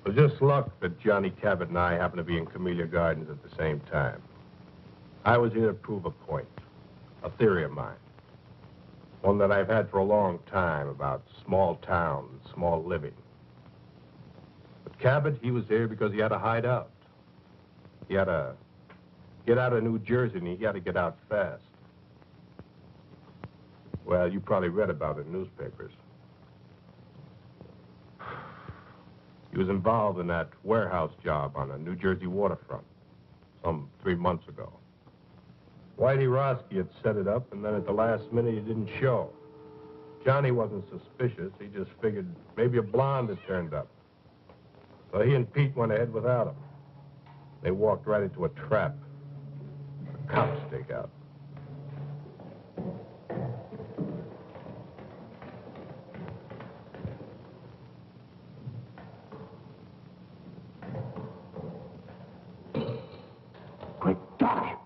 It was just luck that Johnny Cabot and I happened to be in Camellia Gardens at the same time. I was here to prove a point, a theory of mine. One that I've had for a long time about small towns, small living. But Cabot, he was here because he had to hide out. He had to get out of New Jersey, and he had to get out fast. Well, you probably read about it in newspapers. He was involved in that warehouse job on the New Jersey waterfront some 3 months ago. Whitey Roski had set it up, and then at the last minute, he didn't show. Johnny wasn't suspicious. He just figured maybe a blonde had turned up. So he and Pete went ahead without him. They walked right into a trap. A cop stakeout. Quick, Doc!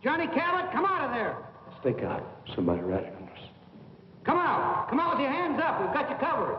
Johnny Cabot, come out of there! Stake out. Somebody ratted on us. Come out! Come out with your hands up. We've got you covered.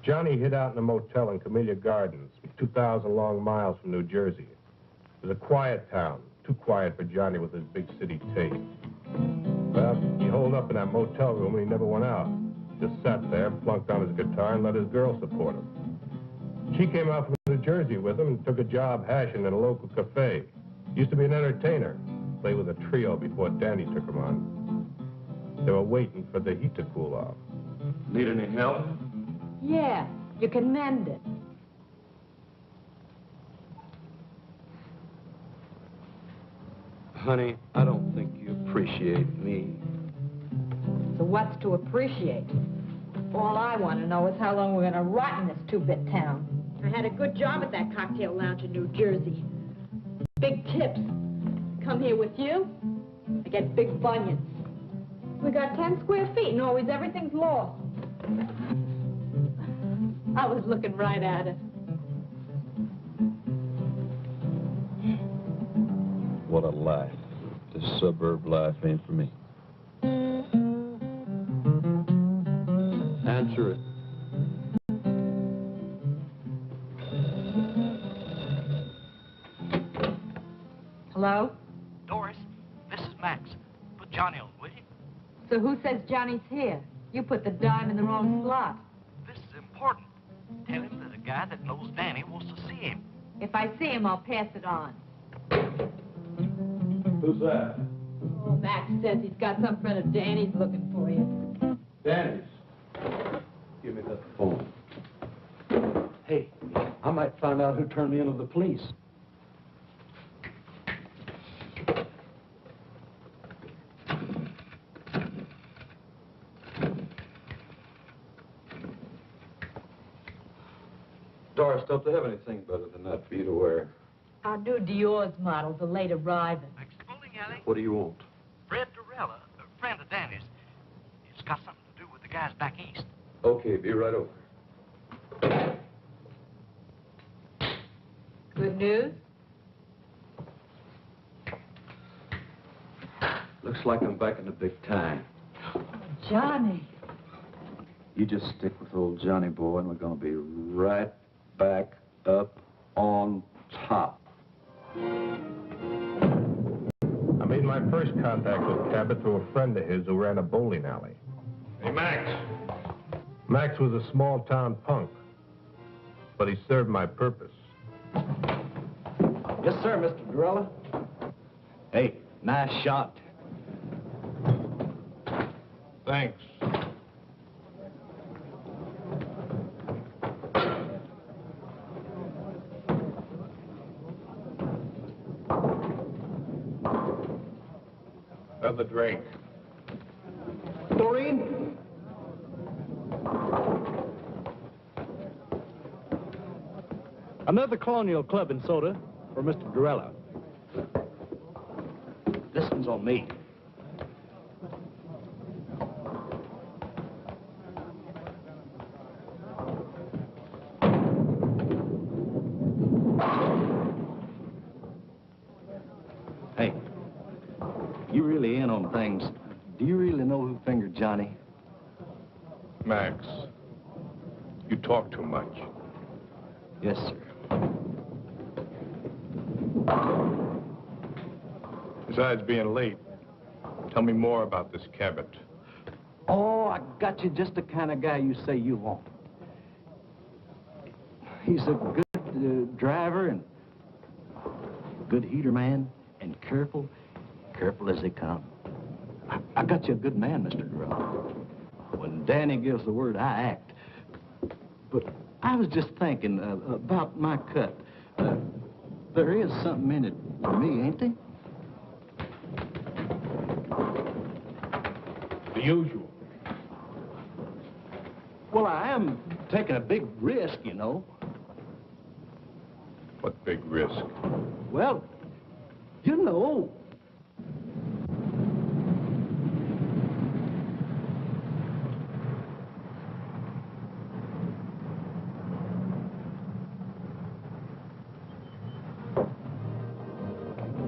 Johnny hid out in a motel in Camellia Gardens, 2,000 long miles from New Jersey. It was a quiet town, too quiet for Johnny with his big city taste. Well, he holed up in that motel room and he never went out. Just sat there, plunked on his guitar, and let his girl support him. She came out from New Jersey with him and took a job hashing in a local cafe. Used to be an entertainer, played with a trio before Danny took him on. They were waiting for the heat to cool off. Need any help? Yeah, you can mend it. Honey, I don't think you appreciate me. So what's to appreciate? All I want to know is how long we're going to rot in this two-bit town. I had a good job at that cocktail lounge in New Jersey. Big tips. Come here with you, I get big bunions. We got 10 square feet and always everything's lost. I was looking right at it. What a life. This suburb life ain't for me. Answer it. Hello? Doris, this is Max. Put Johnny on, will you? So who says Johnny's here? You put the dime in the wrong slot. This is important. Tell him that a guy that knows Danny wants to see him. If I see him, I'll pass it on. Who's that? Oh, Max says he's got some friend of Danny's looking for you. Danny's. Give me that phone. Hey, I might find out who turned me into the police. Doris, don't they have anything better than that for you to wear? Our new Dior's models are late arriving. Next bowling alley, What do you want? Fred Dorella, a friend of Danny's. It's got something to do with the guys back east. Okay, be right over. Good news? Looks like I'm back in the big time. Johnny. You just stick with old Johnny boy, and we're gonna be right back up on top. I made my first contact with Cabot through a friend of his who ran a bowling alley. Hey, Max. Max was a small-town punk, but he served my purpose. Yes, sir, Mr. Dorella. Hey, nice shot. Thanks. Another drink. Doreen? Another Colonial Club and soda for Mr. Dorella. This one's on me. Hey, you really in on things. Do you really know who fingered Johnny? Max, you talk too much. Yes, sir. Besides being late, tell me more about this Cabot. Oh, I got you just the kind of guy you say you want. He's a good driver and good heater man and careful as they come. I got you a good man, Mr. Dorella. When Danny gives the word, I act. But I was just thinking about my cut. There is something in it for me, ain't there? The usual. Well, I am taking a big risk, you know. What big risk? Well, you know.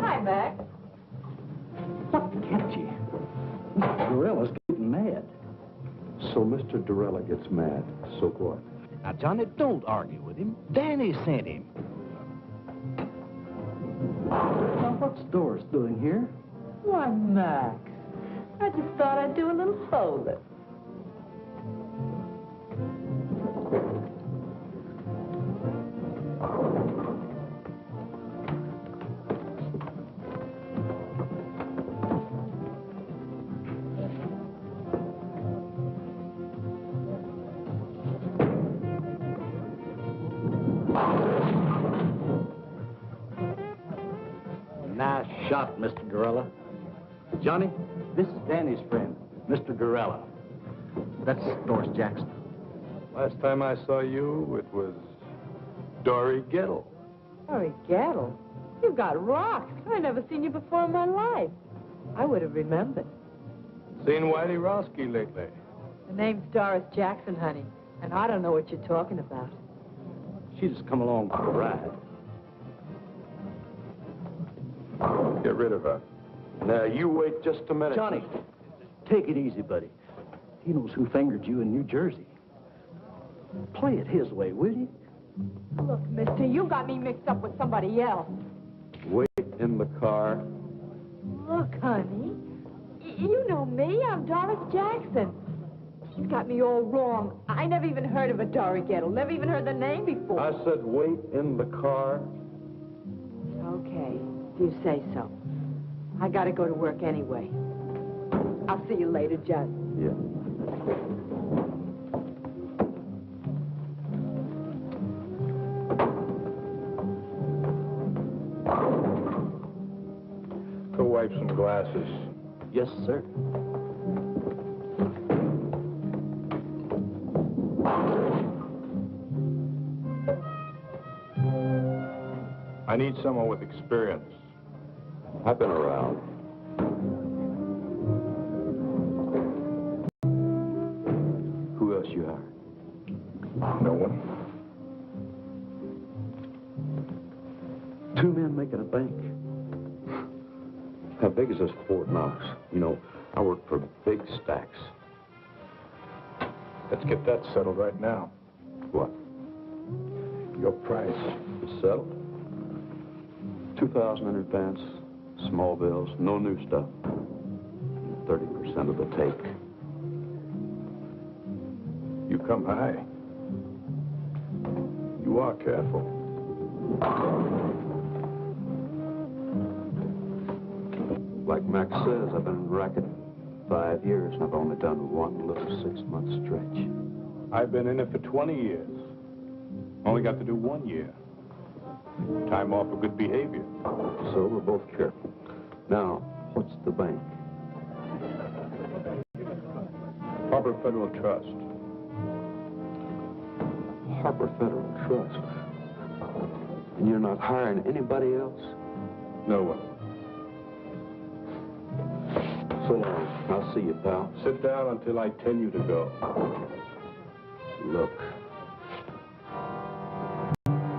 Hi, Max. What kept you? Mr. Dorella's getting mad. So Mr. Dorella gets mad. So what? Now, Johnny, don't argue with him. Danny sent him. Now, what's Doris doing here? Why, Max, I just thought I'd do a little holding. Nice shot, Mr. Dorella. Johnny, this is Danny's friend, Mr. Dorella. That's Doris Jackson. Last time I saw you, it was Dory Gettle. Harry Gattle, you got rocks. I never seen you before in my life. I would have remembered. Seen Whitey Roski lately? The name's Doris Jackson, honey, and I don't know what you're talking about. She just come along for a ride. Get rid of her. Now, you wait just a minute. Johnny, take it easy, buddy. He knows who fingered you in New Jersey. Play it his way, will you? Look, mister, you got me mixed up with somebody else. Wait in the car. Look, honey, you know me. I'm Doris Jackson. You got me all wrong. I never even heard of a Dorrigettle. Never even heard the name before. I said wait in the car. Okay, if you say so. I gotta go to work anyway. I'll see you later, Judd. Yeah. Go wipe some glasses. Yes, sir. I need someone with experience. I've been around. Who else you hired? No one. Two men making a bank. How big is this Fort Knox? You know, I work for big stacks. Let's get that settled right now. What? Your price. It's settled. 2,000 in advance, small bills, no new stuff. 30% of the take. You come high. You are careful. Like Max says, I've been in racket 5 years, and I've only done one little 6-month stretch. I've been in it for 20 years. Only got to do 1 year. Time off for good behavior. So we're both careful. Now, what's the bank? Harbour Federal Trust. Harbour Federal Trust. And you're not hiring anybody else? No one. So long. I'll see you, pal. Sit down until I tell you to go. Look.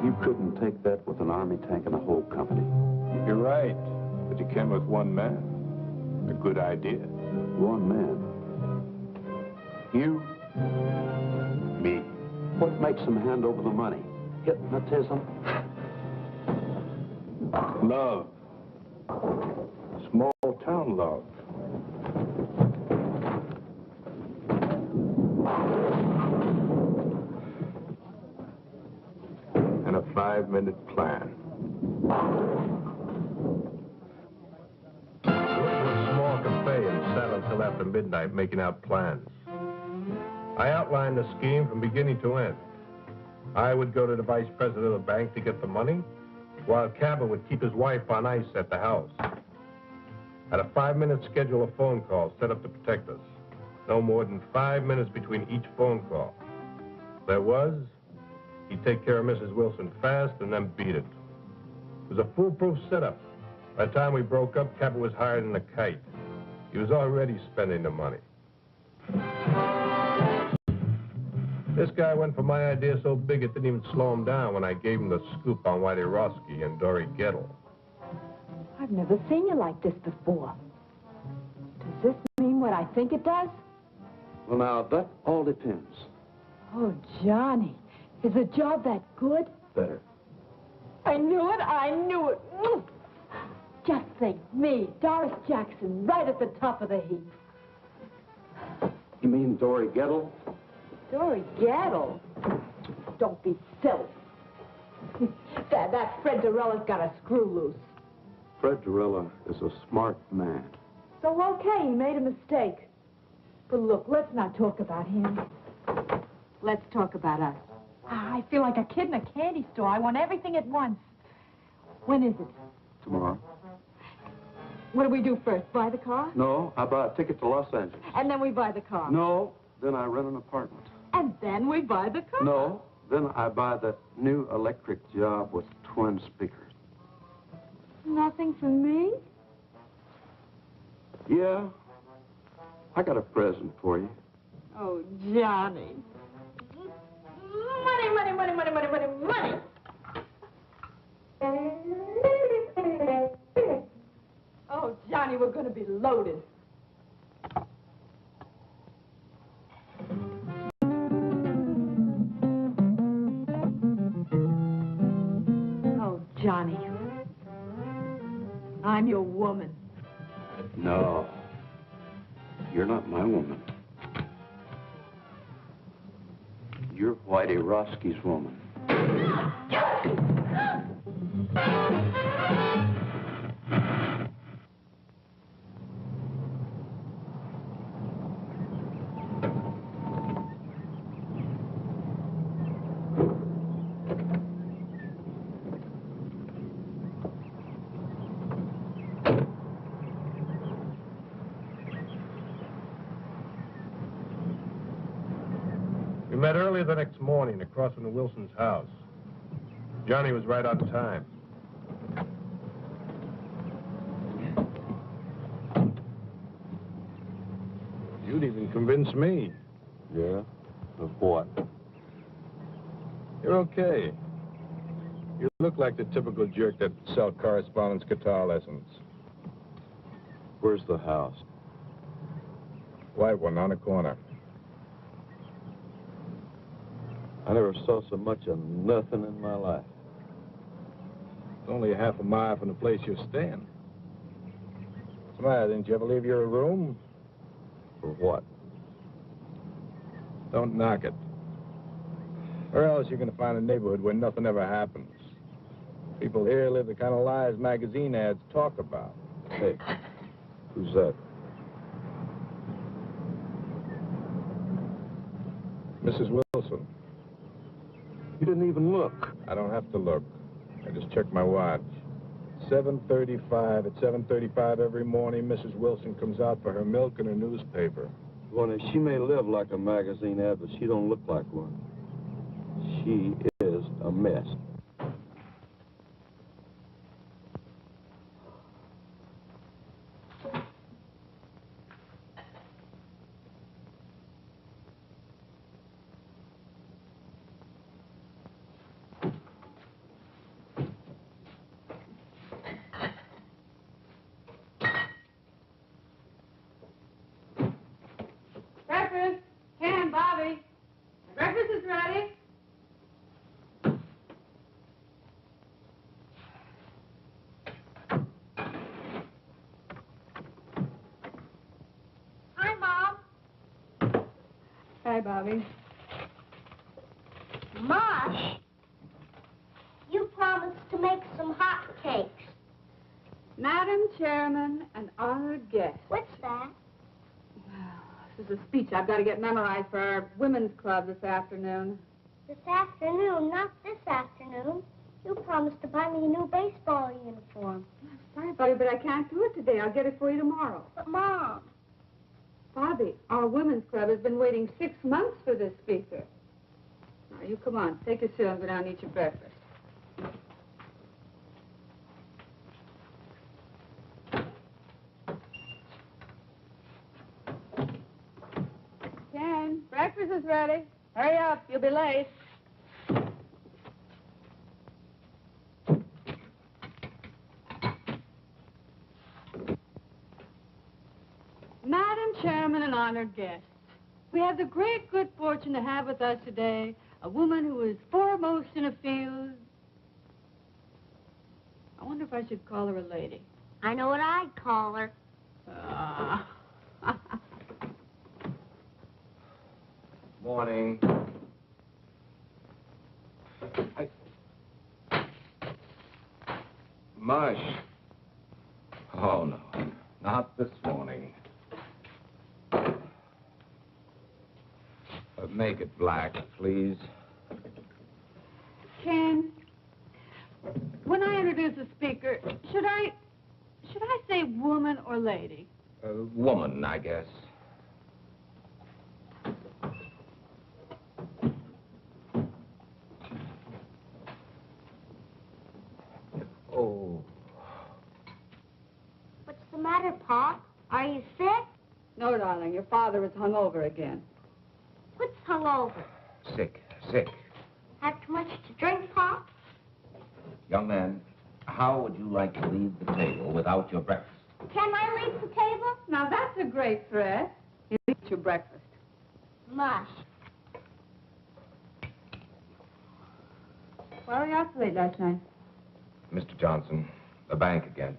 You couldn't take that with an army tank and a whole company. You're right, but you can with one man. A good idea. One man. You? Me. What makes them hand over the money? Hypnotism? Love. Small town love. And a 5-minute plan. We went to a small cafe and sat until after midnight making out plans. I outlined the scheme from beginning to end. I would go to the vice president of the bank to get the money, while Cabot would keep his wife on ice at the house. Had a 5-minute schedule of phone calls set up to protect us. No more than 5 minutes between each phone call. There was, he'd take care of Mrs. Wilson fast and then beat it. It was a foolproof setup. By the time we broke up, Cabot was hired in a kite. He was already spending the money. This guy went for my idea so big it didn't even slow him down when I gave him the scoop on Whitey Roski and Dorrigettle. I've never seen you like this before. Does this mean what I think it does? Well, now, that all depends. Oh, Johnny, is the job that good? Better. I knew it, I knew it. Just think, me, Doris Jackson, right at the top of the heap. You mean Dorrigettle? Dorrigettle? Don't be silly. that Fred Dorella's got a screw loose. Fred Dorella is a smart man. So, okay, he made a mistake. But look, let's not talk about him. Let's talk about us. I feel like a kid in a candy store. I want everything at once. When is it? Tomorrow. What do we do first? Buy the car? No, I buy a ticket to Los Angeles. And then we buy the car? No, then I rent an apartment. And then we buy the car? No, then I buy that new electric job with twin speakers. Nothing for me? Yeah, I got a present for you. Oh, Johnny. Money, money, money, money, money, money, money. Oh, Johnny, we're going to be loaded. Oh, Johnny. I'm your woman. No. You're not my woman. You're Whitey Roski's woman. We met early the next morning across from the Wilson's house. Johnny was right on time. You'd even convince me. Yeah? Of what? You're okay. You look like the typical jerk that sell correspondence guitar lessons. Where's the house? White one on the corner. I never saw so much of nothing in my life. It's only half a mile from the place you're staying. What's the matter? Didn't you ever leave your room? For what? Don't knock it. Or else you're going to find a neighborhood where nothing ever happens. People here live the kind of lives magazine ads talk about. Hey, who's that? Mrs. Wilson. You didn't even look. I don't have to look. I just checked my watch. 7:35. At 7:35 every morning, Mrs. Wilson comes out for her milk and her newspaper. Well, she may live like a magazine ad, but she don't look like one. She is a mess. Breakfast. Ken, Bobby. Breakfast is ready. Hi, Mom. Hi, Bobby. Mosh, you promised to make some hot cakes. Madam Chairman and honored guests. What's that? This is a speech I've got to get memorized for our women's club this afternoon. This afternoon, not this afternoon. You promised to buy me a new baseball uniform. Sorry, Bobby, but I can't do it today. I'll get it for you tomorrow. But, Mom, Bobby, our women's club has been waiting 6 months for this speaker. Now, you come on. Take your suit and go down and eat your breakfast. Ken, breakfast is ready. Hurry up. You'll be late. Madam Chairman and honored guests, we have the great good fortune to have with us today a woman who is foremost in a field. I wonder if I should call her a lady. I know what I'd call her. Morning. Mush. Oh, no. Not this morning. Make it black, please. Ken, when I introduce a speaker, should I say woman or lady? Woman, I guess. Oh. What's the matter, Pop? Are you sick? No, darling, your father is hungover again. What's hungover? Sick. Have too much to drink, Pop? Young man, how would you like to leave the table without your breakfast? Can I leave the table? Now, that's a great threat. You eat your breakfast. Mush. Why were you out so late last night? Mr. Johnson, the bank again.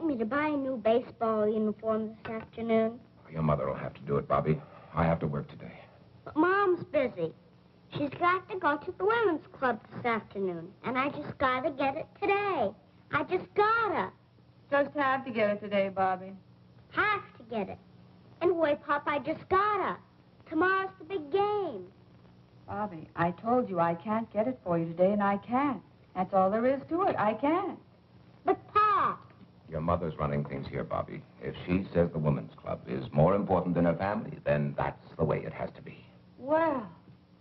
take me to buy a new baseball uniform this afternoon? Your mother will have to do it, Bobby. I have to work today. But Mom's busy. She's got to go to the women's club this afternoon, and I just gotta get it today. I just gotta. Just have to get it today, Bobby. Have to get it. Anyway, Pop, I just gotta. Tomorrow's the big game. Bobby, I told you I can't get it for you today, and I can't. That's all there is to it. I can't. But, Pop. Your mother's running things here, Bobby. If she says the women's club is more important than her family, then that's the way it has to be. Well,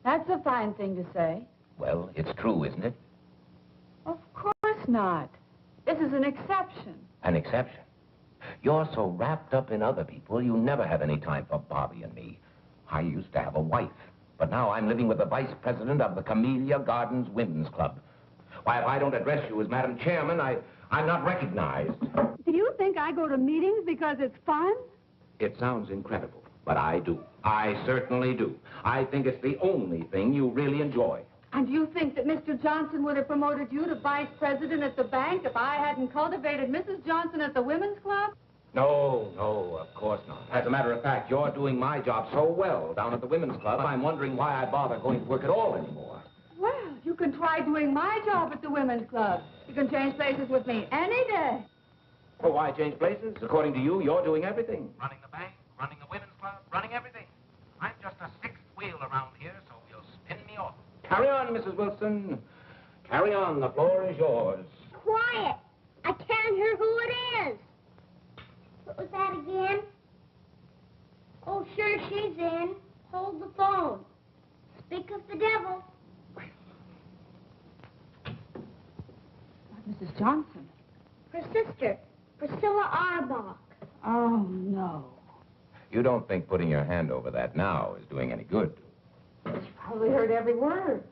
that's a fine thing to say. Well, it's true, isn't it? Of course not. This is an exception. An exception. You're so wrapped up in other people, you never have any time for Bobby and me. I used to have a wife, but now I'm living with the vice president of the Camellia Gardens Women's Club. Why, if I don't address you as Madam Chairman, I'm not recognized. Do you think I go to meetings because it's fun? It sounds incredible, but I do. I certainly do. I think it's the only thing you really enjoy. And do you think that Mr. Johnson would have promoted you to vice president at the bank if I hadn't cultivated Mrs. Johnson at the women's club? No, of course not. As a matter of fact, you're doing my job so well down at the women's club, I'm wondering why I bother going to work at all anymore. Well, you can try doing my job at the women's club. You can change places with me any day. Well, why change places? According to you, you're doing everything. Running the bank, running the women's club, running everything. I'm just a sixth wheel around here, so you'll spin me off. Carry on, Mrs. Wilson. Carry on. The floor is yours. Quiet. I can't hear who it is. What was that again? Oh, sure, she's in. Hold the phone. Speak of the devil. Mrs. Johnson. Her sister, Priscilla Auerbach. Oh, no. You don't think putting your hand over that now is doing any good? She probably heard every word.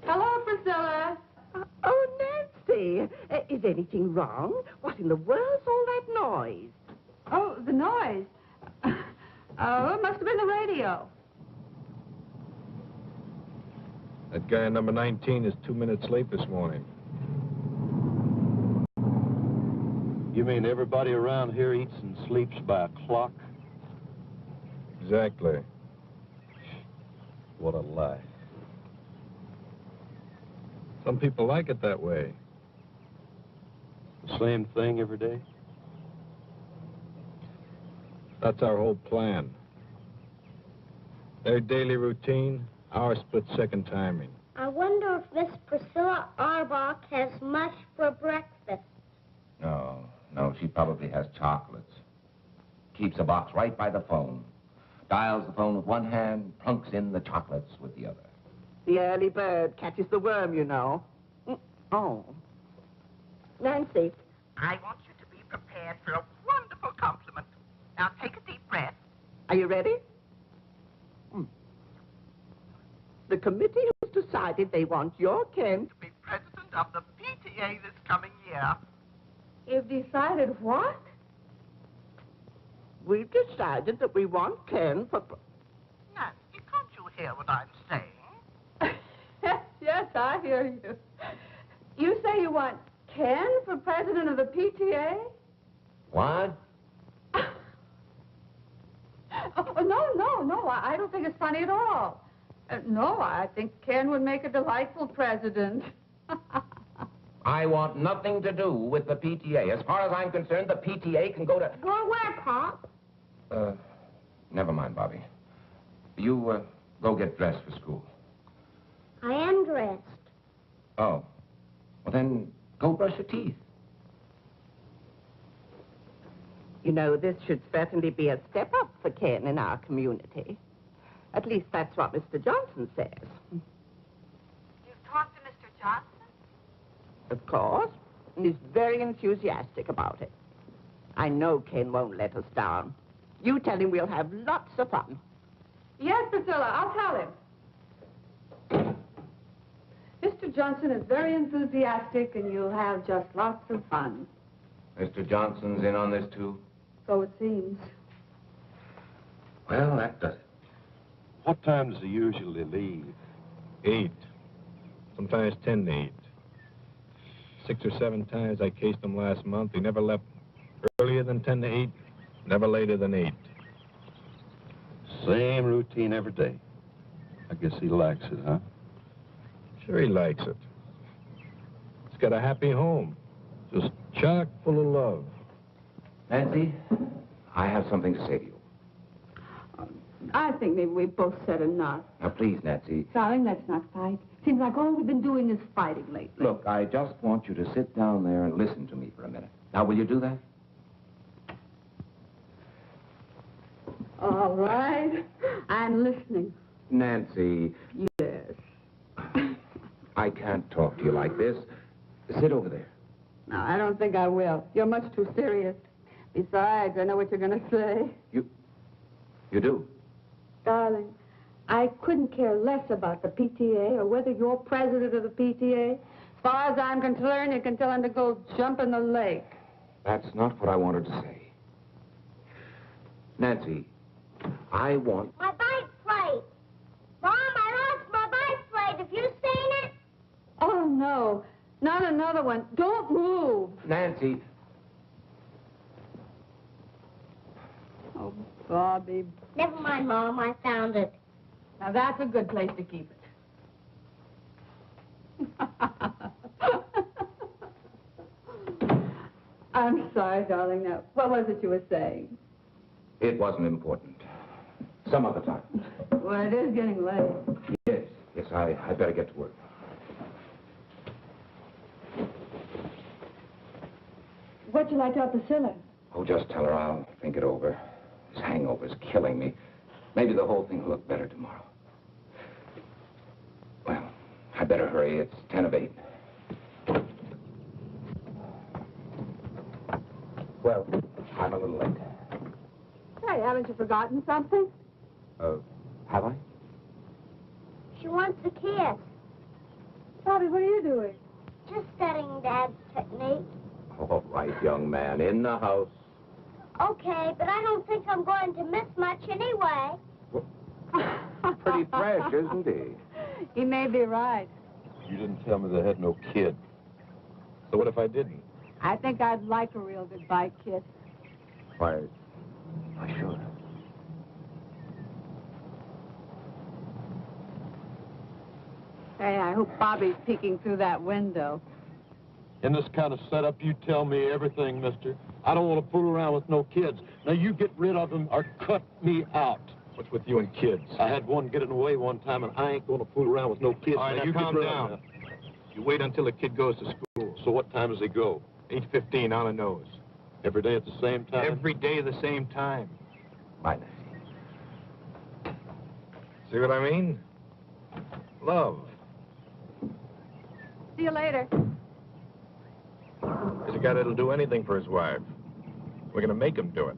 Hello, Priscilla. Oh, Nancy, is anything wrong? What in the world's all that noise? Oh, the noise. Oh, it must have been the radio. That guy number 19 is 2 minutes late this morning. You mean everybody around here eats and sleeps by a clock? Exactly. What a lie. Some people like it that way. The same thing every day? That's our whole plan. Their daily routine, our split-second timing. I wonder if Miss Priscilla Auerbach has much for breakfast. No, she probably has chocolates. Keeps a box right by the phone. Dials the phone with one hand, plunks in the chocolates with the other. The early bird catches the worm, you know. Oh. Nancy. I want you to be prepared for a wonderful compliment. Now take a deep breath. Are you ready? The committee has decided they want your Ken To be president of the PTA this coming year. You've decided what? We've decided that we want Ken for... Nancy, can't you hear what I'm saying? Yes, I hear you. You say you want Ken for president of the PTA? What? Oh, no, I don't think it's funny at all. No, I think Ken would make a delightful president. I want nothing to do with the PTA. As far as I'm concerned, the PTA can go to... Go where, Pop? Never mind, Bobby. You, go get dressed for school. I am dressed. Oh. Well, then, go brush your teeth. You know, this should certainly be a step up for Ken in our community. At least that's what Mr. Johnson says. You've talked to Mr. Johnson? Of course. And he's very enthusiastic about it. I know Ken won't let us down. You tell him we'll have lots of fun. Yes, Priscilla, I'll tell him. Mr. Johnson is very enthusiastic, and you'll have just lots of fun. Mr. Johnson's in on this, too? So it seems. Well, that does it. What time does he usually leave? 8. Sometimes 10 to 8. 6 or 7 times I cased him last month. He never left earlier than 10 to 8, never later than 8. Same routine every day. I guess he likes it, huh? Sure he likes it. He's got a happy home, just chock full of love. Nancy, I have something to say to you. I think maybe we've both said enough. Now, please, Nancy. Darling, let's not fight. Seems like all we've been doing is fighting lately. Look, I just want you to sit down there and listen to me for a minute. Now, will you do that? All right. I'm listening. Nancy. Yes. I can't talk to you like this. Sit over there. No, I don't think I will. You're much too serious. Besides, I know what you're going to say. You do? Darling, I couldn't care less about the PTA or whether you're president of the PTA. As far as I'm concerned, you can tell him to go jump in the lake. That's not what I wanted to say. Nancy, I want... My bike plate. Mom, I lost my bike plate. Have you seen it? Oh, no. Not another one. Don't move. Nancy. Oh, Bobby. Never mind, Mom. I found it. Now, that's a good place to keep it. I'm sorry, darling. Now, what was it you were saying? It wasn't important. Some other time. Well, it is getting late. Yes, I better get to work. What'd you like to tell Priscilla? Oh, just tell her I'll think it over. This hangover's killing me. Maybe the whole thing will look better tomorrow. Well, I better hurry. It's 10 of 8. Well, I'm a little late. Hey, haven't you forgotten something? Have I? She wants a kiss. Bobby, what are you doing? Just studying Dad's technique. All right, young man, in the house. Okay, but I don't think I'm going to miss much anyway. Pretty fresh, isn't he? He may be right. You didn't tell me they had no kid. So what if I didn't? I think I'd like a real goodbye kiss. Why, sure. Hey, I hope Bobby's peeking through that window. In this kind of setup, you tell me everything, mister. I don't want to fool around with no kids. Now, you get rid of them or cut me out. What's with you and kids? I had one get in the way one time, and I ain't going to fool around with no kids. All right, now you calm get rid down. of them. You wait until the kid goes to school. So what time does he go? 8:15 on the nose. Every day at the same time? Every day at the same time. Bye, Nancy. See what I mean? Love. See you later. There's a guy that'll do anything for his wife. We're gonna make him do it.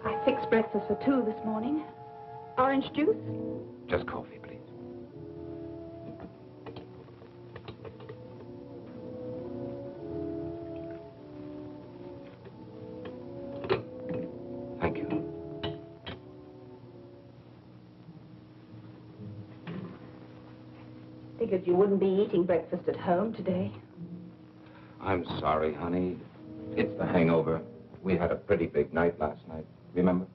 I fixed breakfast for 2 this morning. Orange juice? Just coffee, please. Thank you. Figured you wouldn't be eating breakfast at home today. I'm sorry, honey. It's the hangover. We had a pretty big night last night, remember?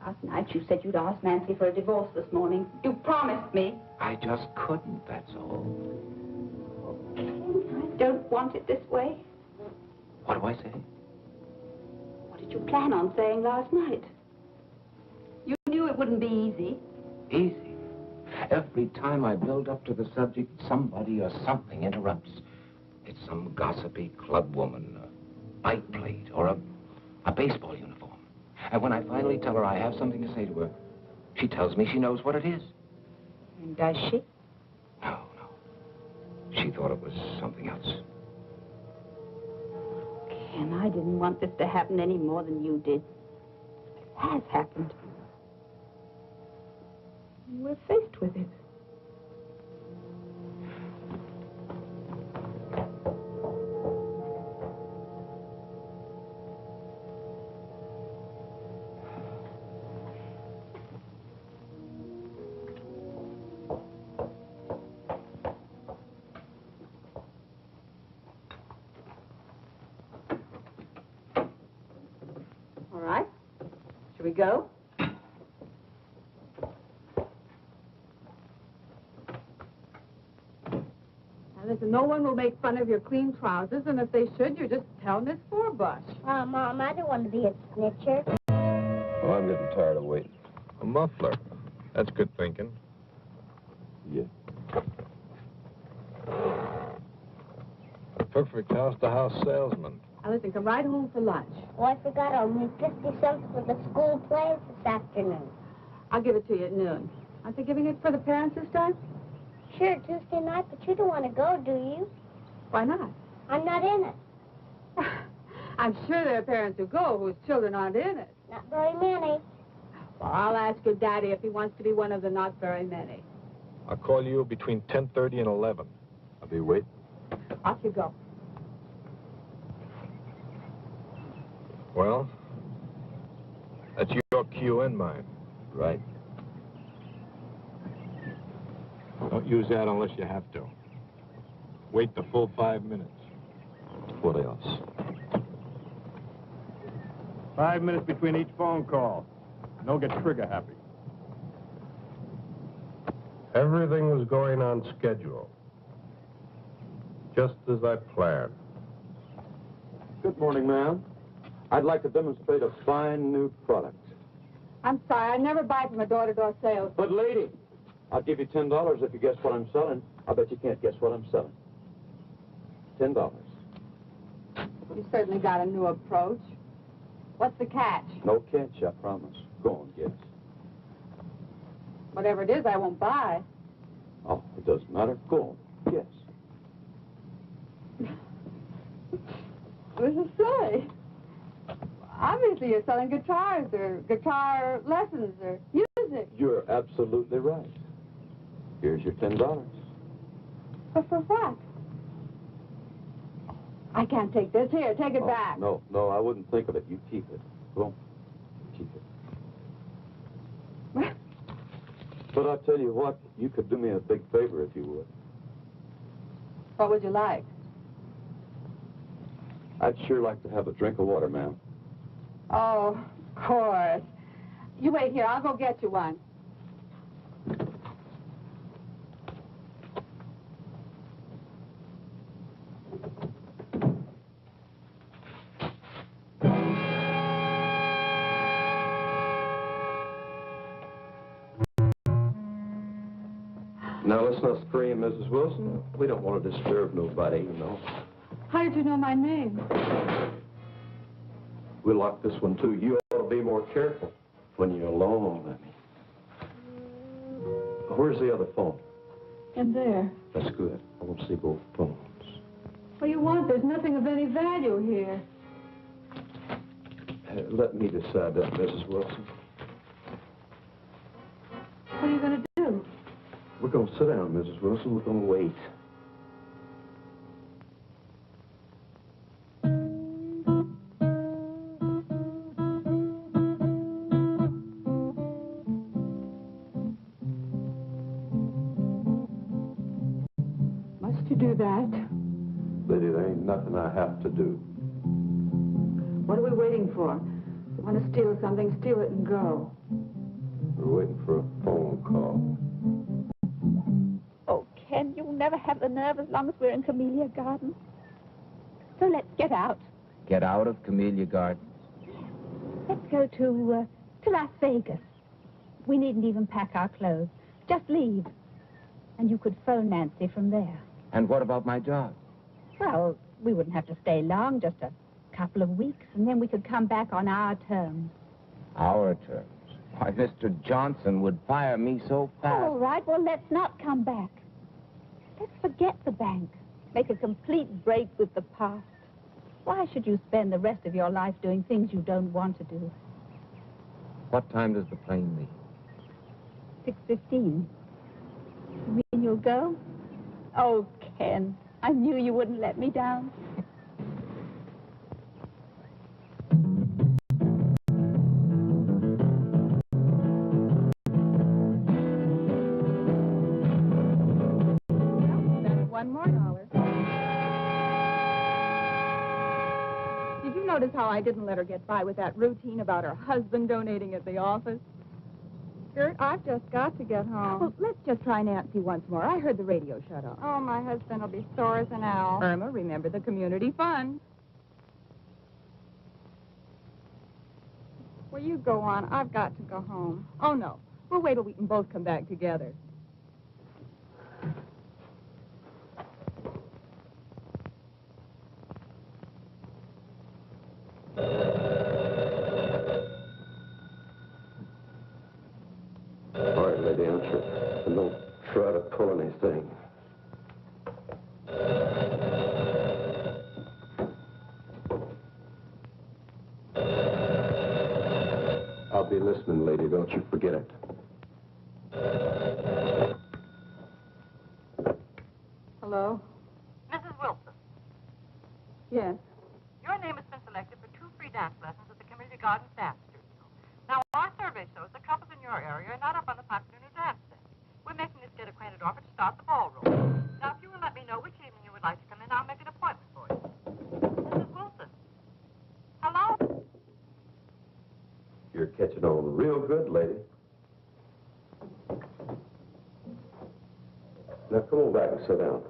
Last night you said you'd ask Nancy for a divorce this morning. You promised me. I just couldn't, that's all. I don't want it this way. What do I say? What did you plan on saying last night? You knew it wouldn't be easy. Easy. Every time I build up to the subject, somebody or something interrupts. It's some gossipy club woman, a bike plate, or a baseball uniform. And when I finally tell her I have something to say to her, she tells me she knows what it is. And does she? No. She thought it was something else. Ken, I didn't want this to happen any more than you did. It has happened. We're faced with it. Shall we go? Now, listen, no one will make fun of your clean trousers, and if they should, you just tell Miss Forbush. Mom, I don't want to be a snitcher. Oh, I'm getting tired of waiting. A muffler. That's good thinking. Yeah. A perfect house-to-house salesman. Now, listen, come right home for lunch. Oh, I forgot I'll need 50 cents for the school plays this afternoon. I'll give it to you at noon. Aren't they giving it for the parents this time? Sure, Tuesday night, but you don't want to go, do you? Why not? I'm not in it. I'm sure there are parents who go whose children aren't in it. Not very many. Well, I'll ask your daddy if he wants to be one of the not very many. I'll call you between 10:30 and 11. I'll be waiting. Off you go. Well, that's your cue and mine. Right. Don't use that unless you have to. Wait the full 5 minutes. What else? 5 minutes between each phone call. Don't get trigger happy. Everything was going on schedule. Just as I planned. Good morning, ma'am. I'd like to demonstrate a fine new product. I'm sorry, I never buy from a door-to-door sales. But, lady, I'll give you $10 if you guess what I'm selling. I bet you can't guess what I'm selling. $10. You certainly got a new approach. What's the catch? No catch, I promise. Go on, guess. Whatever it is, I won't buy. Oh, it doesn't matter. Go on, guess. This is silly. Obviously, you're selling guitars or guitar lessons or music. You're absolutely right. Here's your $10. But for what? I can't take this. Here, take it back. No, I wouldn't think of it. You keep it. Go on, keep it. But I'll tell you what, you could do me a big favor if you would. What would you like? I'd sure like to have a drink of water, ma'am. Oh, of course. You wait here. I'll go get you one. Now, let's not scream, Mrs. Wilson. We don't want to disturb nobody, you know. How did you know my name? We locked this one, too. You ought to be more careful when you're alone, I mean. Where's the other phone? In there. That's good. I want to see both phones. What do you want? There's nothing of any value here. Let me decide that, Mrs. Wilson. What are you going to do? We're going to sit down, Mrs. Wilson. We're going to wait. Must you do that? Lady, there ain't nothing I have to do. What are we waiting for? If you want to steal something, steal it and go. We're waiting for a phone call. Oh, Ken, you'll never have the nerve as long as we're in Camellia Gardens. So let's get out. Get out of Camellia Gardens? Let's go to Las Vegas. We needn't even pack our clothes. Just leave. And you could phone Nancy from there. And what about my job? Well, we wouldn't have to stay long, just a couple of weeks, and then we could come back on our terms. Our terms? Why, Mr. Johnson would fire me so fast. All right, well, let's not come back. Let's forget the bank. Make a complete break with the past. Why should you spend the rest of your life doing things you don't want to do? What time does the plane leave? 6:15. You mean you'll go? Oh, Ken, I knew you wouldn't let me down. $1 more. Did you notice how I didn't let her get by with that routine about her husband donating at the office? Gert, I've just got to get home. Well, let's just try Nancy once more. I heard the radio shut off. Oh, my husband will be sore as an owl. Irma, remember the community fund. Well, you go on. I've got to go home. Oh, no. We'll wait till we can both come back together. All right, lady, answer. And don't try to pull anything. I'll be listening, lady. Don't you forget it. Hello? Mrs. Wilson, Yes. your name has been selected for 2 free dance lessons at the Community Garden Dance Studio. Now, our survey shows that couples in your area are not up on the popular new dance scene. We're making this get acquainted offer to start the ballroom. Now, if you will let me know which evening you would like to come in, I'll make an appointment for you. Mrs. Wilson. Hello? You're catching on real good, lady. Now, come on back and sit down.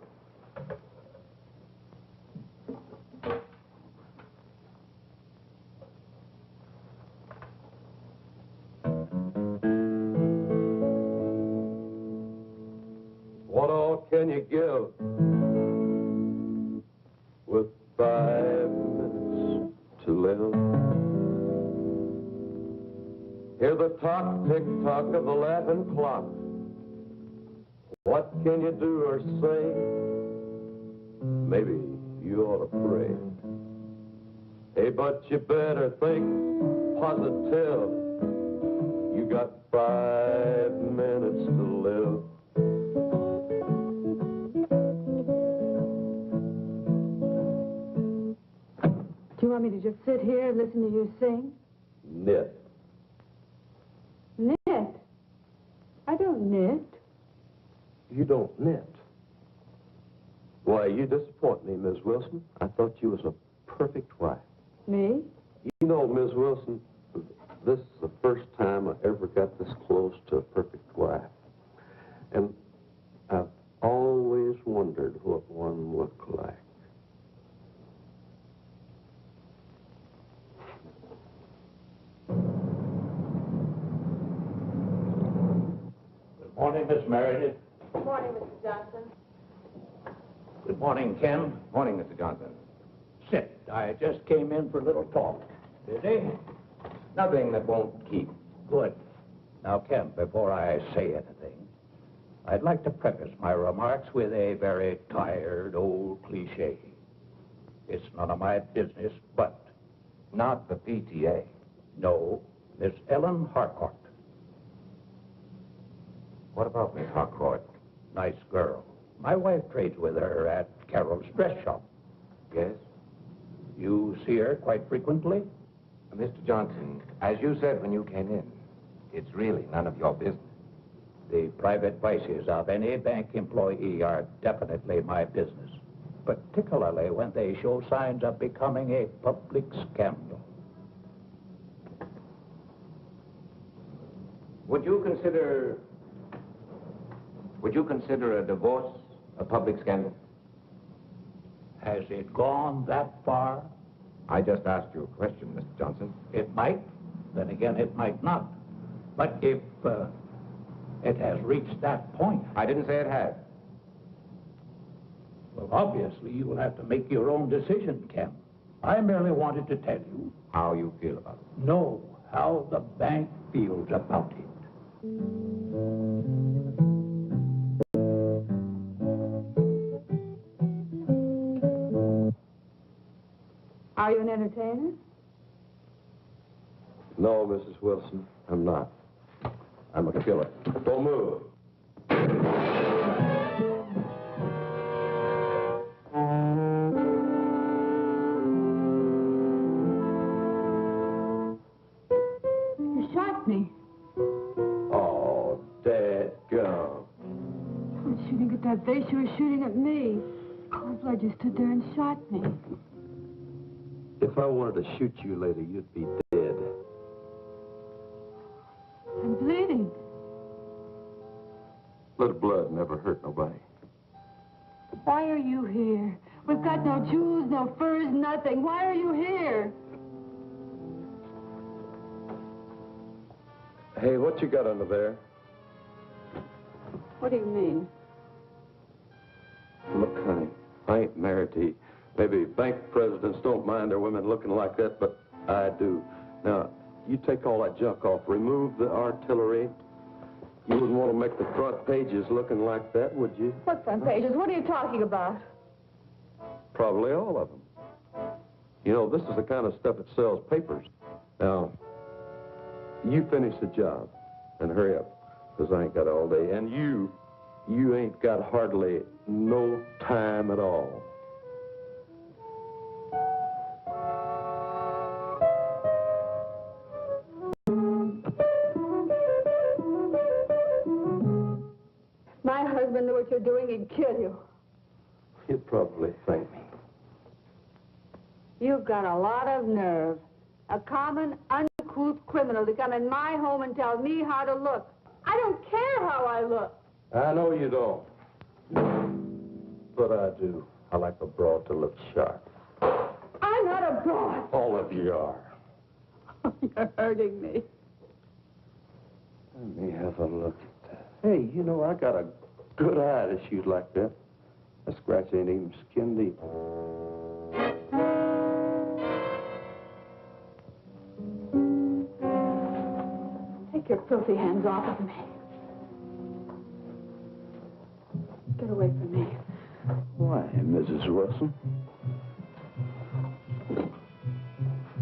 What all can you give with 5 minutes to live? Hear the tock, tick-tock of the laughing clock. What can you do or say? Maybe you ought to pray. Hey, but you better think positive. You got 5 minutes to live. Do you want me to just sit here and listen to you sing? Knit. Knit? I don't knit. You don't knit. Why, you disappoint me, Miss Wilson. I thought you was a perfect wife. Me? You know, Miss Wilson, this is the first time I ever got this close to a perfect wife. And I've always wondered what one looked like. Good morning, Miss Meredith. Good morning, Mr. Johnson. Good morning, Ken. Morning, Mr. Johnson. Sit. I just came in for a little talk. Busy? Nothing that won't keep. Good. Now, Ken, before I say anything, I'd like to preface my remarks with a very tired old cliche. It's none of my business, but... Not the PTA. No, Miss Ellen Harcourt. What about Miss Harcourt? Nice girl. My wife trades with her at Carol's dress shop. Yes? You see her quite frequently? Mr. Johnson, as you said when you came in, it's really none of your business. The private vices of any bank employee are definitely my business, particularly when they show signs of becoming a public scandal. Would you consider a divorce a public scandal? Has it gone that far? I just asked you a question, Mr. Johnson. It might. Then again, it might not. But if it has reached that point... I didn't say it had. Well, obviously, you will have to make your own decision, Ken. I merely wanted to tell you... How you feel about it? No, how the bank feels about it. Are you an entertainer? No, Mrs. Wilson, I'm not. I'm a killer. Don't move. You shot me. Oh, dadgum. I was shooting at that vase. You were shooting at me. Cold blood, you stood there and shot me. If if I wanted to shoot you later, you'd be dead. I'm bleeding. Little blood never hurt nobody. Why are you here? We've got no jewels, no furs, nothing. Why are you here? Hey, what you got under there? What do you mean? Look, honey, I ain't married to you. Maybe bank presidents don't mind their women looking like that, but I do. Now, you take all that junk off. Remove the artillery. You wouldn't want to make the front pages looking like that, would you? What front pages? What are you talking about? Probably all of them. You know, this is the kind of stuff that sells papers. Now, you finish the job and hurry up, because I ain't got all day. And you ain't got hardly no time at all. My husband knew what you're doing, he'd kill you. You'd probably thank me. You've got a lot of nerve. A common, uncouth criminal to come in my home and tell me how to look. I don't care how I look. I know you don't. But I do. I like a broad to look sharp. I'm not a broad. All of you are. You're hurting me. Let me have a look at that. Hey, you know, I got a good eye to shoot like that. That scratch ain't even skin deep. Take your filthy hands off of me. Get away from me. Why, Mrs. Wilson?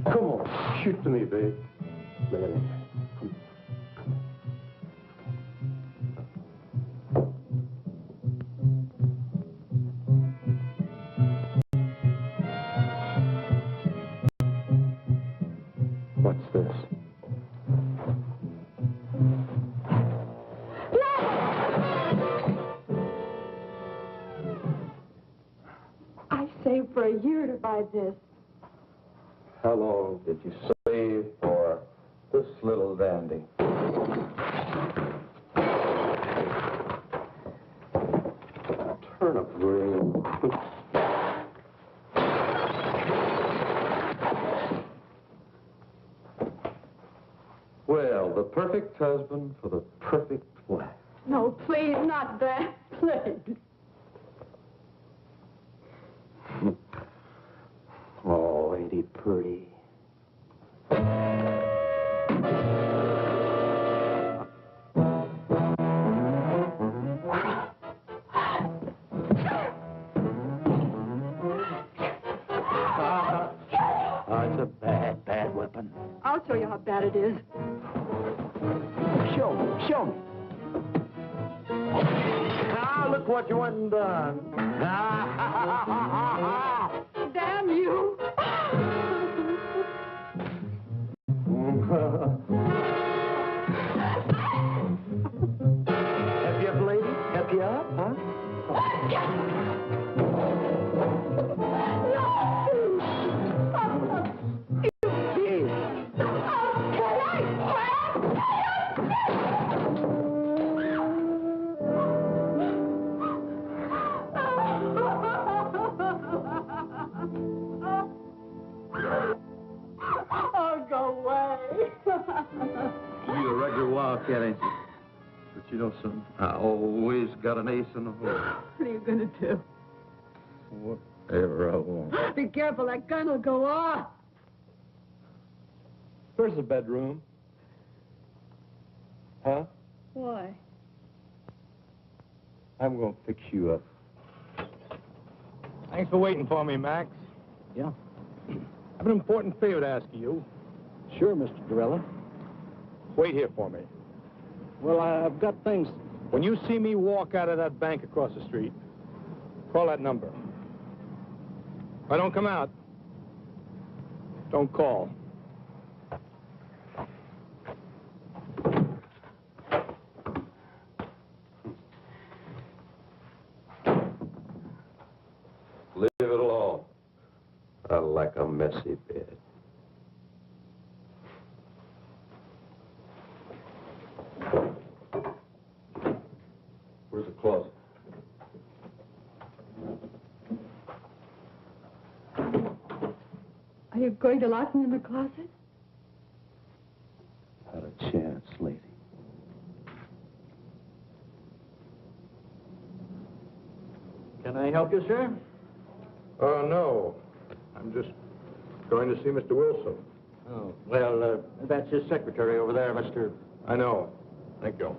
Come on, shoot to me, babe. Lay it in. What's this? I saved for a year to buy this. How long did you save for this little dandy? Turnip ring. Well, the perfect husband for the perfect wife. No, please, not that. Please. Oh, ain't he pretty? It's a bad, bad weapon. I'll show you how bad it is. Show me, show me. Now, look what you went and done. Damn you! Help you up, lady? Help you up, huh? Oh, go away. You a regular wildcat, ain't you? But you know something? I always got an ace in the hole. What are you going to do? Whatever I want. Be careful, that gun will go off. Where's the bedroom? Huh? Why? I'm going to fix you up. Thanks for waiting for me, Max. Yeah? I have an important favor to ask of you. Sure, Mr. Dorella. Wait here for me. Well, I've got things. When you see me walk out of that bank across the street, call that number. If I don't come out, don't call. Leave it alone. I like a messy bed. Where's the closet? Are you going to lock me in the closet? Not a chance, lady. Can I help you, sir? No. I'm just going to see Mr. Wilson. Oh, well, that's his secretary over there, Mr. I know. Thank you.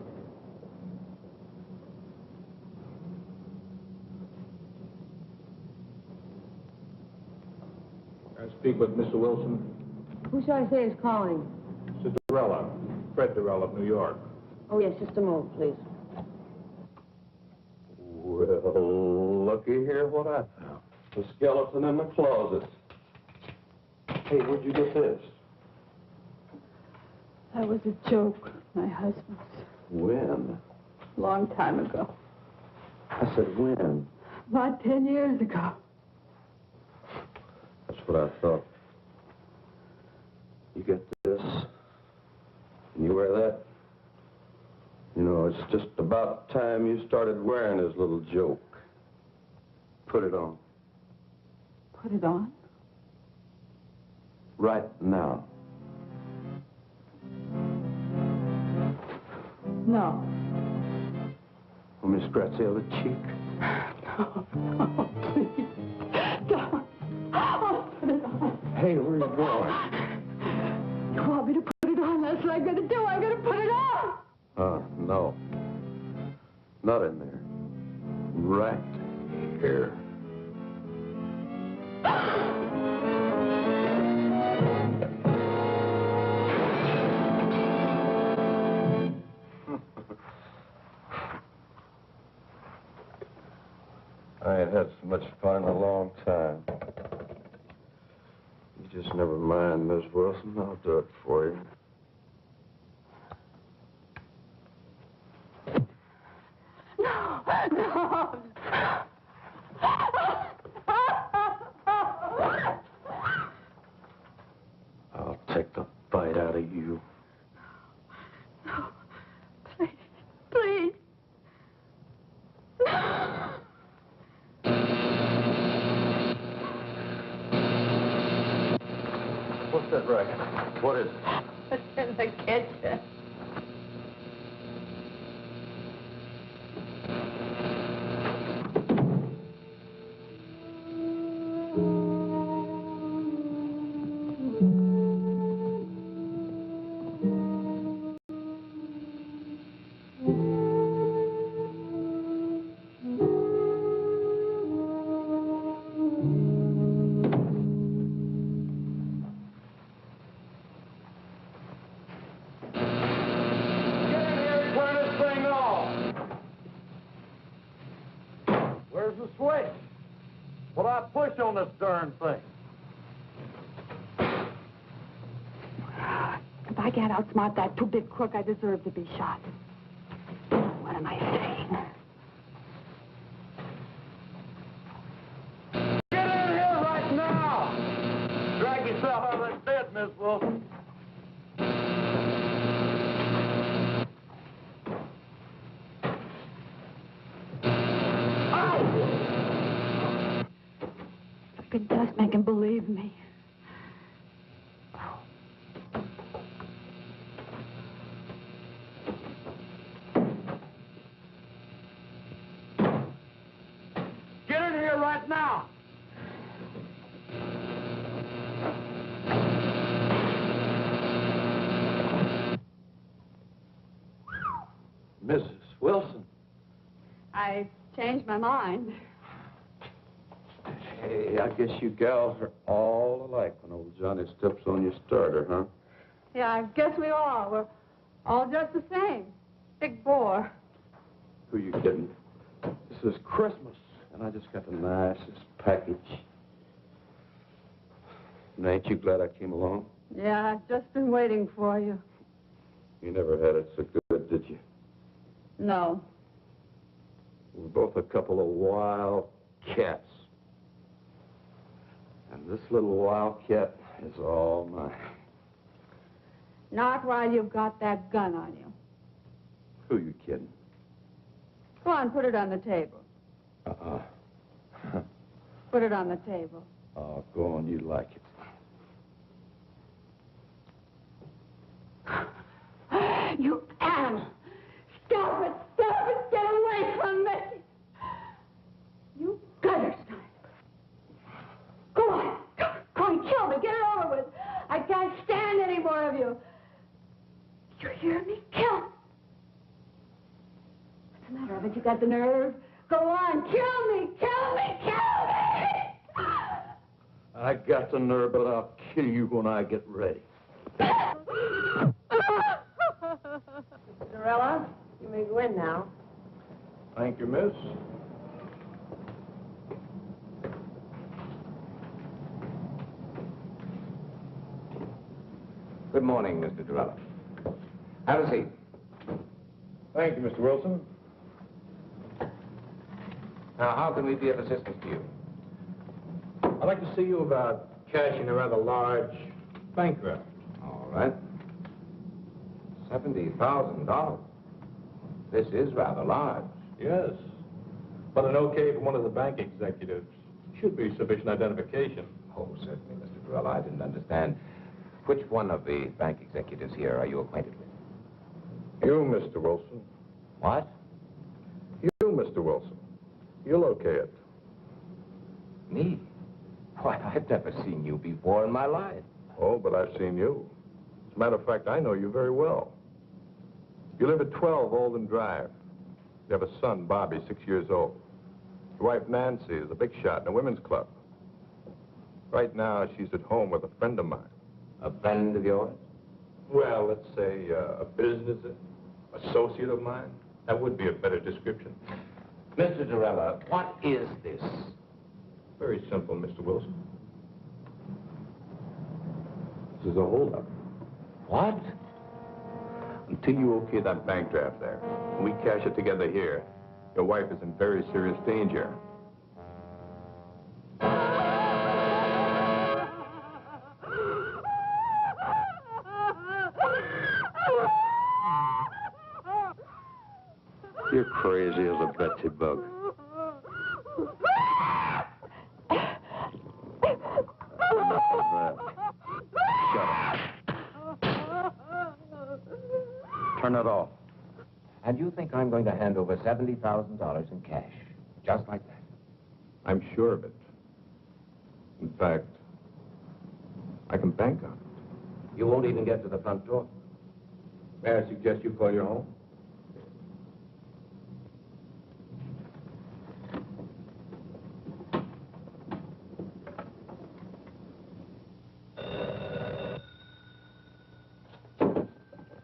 Can I speak with Mr. Wilson? Who shall I say is calling? Mr. Dorella. Fred Dorella of New York. Oh, yes, just a moment, please. Well, looky here what I found. The skeleton in the closet. Hey, where'd you get this? That was a joke, my husband's. When? Long time ago. I said when? About 10 years ago. That's what I thought. You get this, and you wear that. You know, it's just about time you started wearing his little joke. Put it on. Put it on? Right now. No. Want me to scratch the other cheek? No, please. Don't. I'll put it on. Hey, where are you going? You want me to put it on? That's what I'm going to do. I'm going to put it on. No. Not in there. Right here. I ain't had so much fun in a long time. You just never mind, Miss Wilson. I'll do it for you. No. I'll take the bite out of you. No. Please. Please. No. What's that racket? What is it? It's in the kitchen. On this darn thing. If I can't outsmart that two-bit crook, I deserve to be shot. What am I saying? Get in here right now! Drag yourself out of that bed, Miss Wilson. If it does make him believe me. Get in here right now! Mrs. Wilson. I changed my mind. Hey, I guess you gals are all alike when old Johnny steps on your starter, huh? Yeah, I guess we are. We're all just the same. Big bore. Who you kidding? This is Christmas, and I just got the nicest package. And ain't you glad I came along? Yeah, I've just been waiting for you. You never had it so good, did you? No. We're both a couple of wild cats. And This little wildcat is all mine. Not while you've got that gun on you. Who you kidding? Go on, put it on the table. Put it on the table. Oh, go on, you like it. You animal! Stop it! Stop it! Get away from me! You gutter snipe! Go on! Go on, kill me! Get it over with! I can't stand any more of you! You hear me? Kill me! What's the matter? Haven't you got the nerve? Go on! Kill me! Kill me! Kill me! I got the nerve, but I'll kill you when I get ready. Dorella, you may go in now. Thank you, miss. Good morning, Mr. Dorella. Have a seat. Thank you, Mr. Wilson. Now, how can we be of assistance to you? I'd like to see you about cashing a rather large bank draft. All right. $70,000. This is rather large. Yes. But an okay from one of the bank executives should be sufficient identification. Oh, certainly, Mr. Dorella. I didn't understand. Which one of the bank executives here are you acquainted with? You, Mr. Wilson. What? You, Mr. Wilson. You'll okay it. Me? Why, I've never seen you before in my life. Oh, but I've seen you. As a matter of fact, I know you very well. You live at 12 Olden Drive. You have a son, Bobby, 6 years old. Your wife, Nancy, is a big shot in a women's club. Right now, she's at home with a friend of mine. A friend of yours? Well, let's say a business associate of mine. That would be a better description. Mr. Dorella, what is this? Very simple, Mr. Wilson. This is a holdup. What? Until you okay that bank draft there, and we cash it together here, your wife is in very serious danger. You're crazy as a Betsy bug. Shut up. Turn it off. And you think I'm going to hand over $70,000 in cash, just like that? I'm sure of it. In fact, I can bank on it. You won't even get to the front door. May I suggest you call your home?